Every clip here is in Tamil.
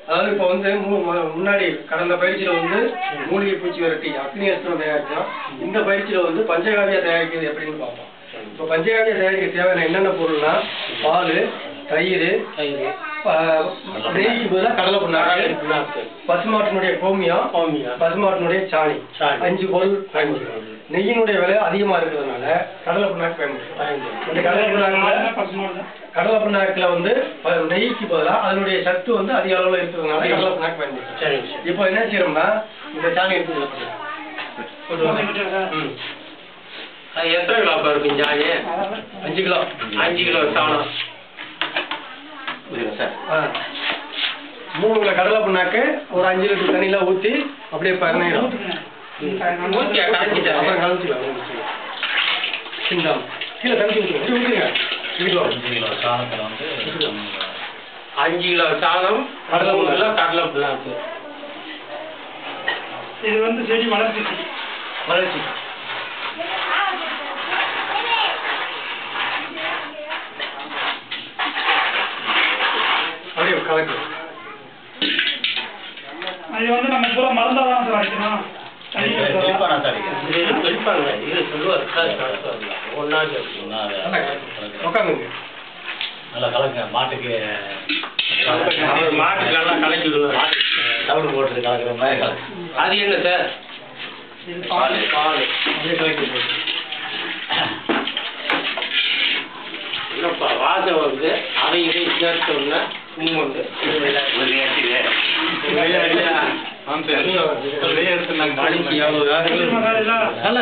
அதாவது இப்போ வந்து முன்னாடி கடந்த பயிற்சியில வந்து மூலிகை பூச்சி விரட்டி அக்னி அஸ்திரம் தயாரிச்சோம். இந்த பயிற்சியில வந்து பஞ்சகாவியா தயாரிக்கிறது எப்படின்னு பார்ப்போம். இப்போ பஞ்சகாவியா தயாரிக்க தேவையான என்னென்ன பொருள்னா பால், தயிர், நெய்க்கு பதிலாக கடலை புண்ணாக்கு, பசுமாட்டினுடைய கோமியம், பசுமாட்டினுடைய சாணி, 5 பொருள். நெய்யினுடைய விலை அதிகமா இருக்கிறதுனால கடலை புண்ணாக்கு பயன்படுத்தும். இந்த கடலை புண்ணாக்குல வந்து நெய்க்கு பதிலாக அதனுடைய சத்து வந்து அதிக அளவில் இருக்கிறதுனால கடலை புண்ணாக்கு பயன்படுத்தும். இப்போ என்ன செய்யறோம்னா இந்த சாணி எடுத்து எத்தனை கிலோ இருக்கு சாணி? 5 கிலோ. 5 கிலோ சாணம். 3 கிலோ கடலை புண்ணாக்கு ஒரு 5 லிட்டர் தண்ணியில ஊற்றி அப்படியே பரணிடும். அப்புறம் கலந்துக்கலாம். கீழே கலந்து ஊற்றுங்க. 5 கிலோ சாணத்துல வந்து 5 கிலோ சாணம், 3 கிலோ கடலை புண்ணாக்கு. இது வந்து செடி வளர்ச்சி அப்படியே கலக்கு. அது வந்து நம்ம பூரா மறந்தாதான் சார் அடிக்கணும். நல்லா கலக்குங்க. மாட்டுக்கு நல்லா கலக்கி விடுவாங்க. தவிடு போட்டு கலக்குற மாதிரி கலக்கு. அது என்ன சார்? பால் அப்படியே கலக்கி என்னப்பா வாசம் வந்து அதை இதை சேர்த்தோம்னா உண்டு.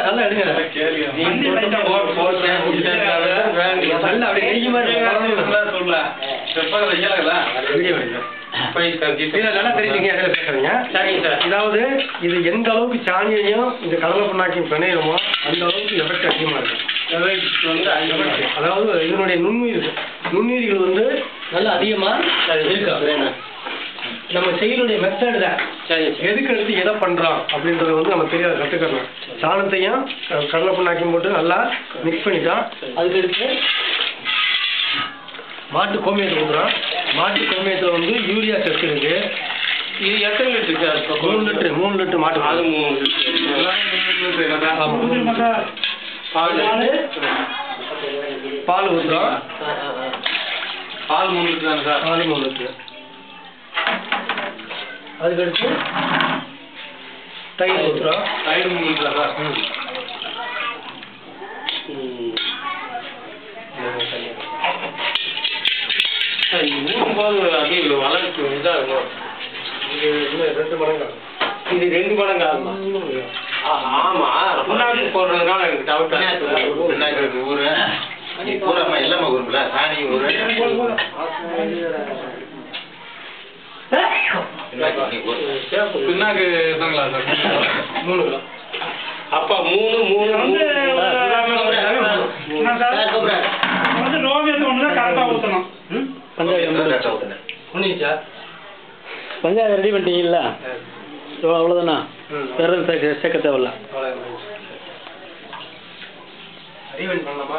நல்லா எடுங்க. அதாவது இது எந்த அளவுக்கு சாணியையும் இந்த கடலை புண்ணாக்கையும் பிணையுமோ அந்த அளவுக்கு எஃபெக்ட் அதிகமா இருக்கும். அதாவது இதனுடைய நுண்ணுயிர்கள் வந்து நல்லா அதிகமா இருக்கு. நம்ம செயலுடைய மெத்தட் தான் எதுக்கு எடுத்து எதை பண்றோம் அப்படின்றத வந்து நம்ம தெரியாத கற்றுக்கணும். சாணத்தையும் கடலை புண்ணாக்கையும் போட்டு நல்லா மிக்ஸ் பண்ணிட்டோம். அதுக்கு எடுத்து மாட்டு கோமியத்தை கொடுக்குறோம். மாட்டு கோமியத்தில் வந்து யூரியா சத்து இருக்கு. இது எத்தனை லிட்டர் சார்? 3 லிட்டர் மாட்டு. அது 3 லிட்டர். பால் ஊற்றுறோம். பால் 3 லிட்டர் தானே சார்? பால் 3 லிட்டர். அதுக்கடுத்து தயிர் ஊற்றுறோம். தயிர் 3 லிட்டர் சார்? போது அப்படியே வளர்ச்சி இதாக இருக்கும். இது 2 மடங்கு. இது 2 மடங்கு ஆகுமா? ஆமா, புண்ணாக்கு போடுறதுனால எனக்கு டவுட். ஊரு பூராமா எல்லாமே ஊருங்களா? சாணி ஊரு பின்னாக்கு தாங்களா சார்? 3 கிலோ. அப்பா 3 வந்து ரோமியத்தை ஒண்ணுதான் கரெக்டா ஊத்தணும். பஞ்சாயத்து ரெடி பண்ணிட்டீங்களா? அவ்வளோதானா? வேற சேர்க்க தேவையில்ல. பண்ணலாமா?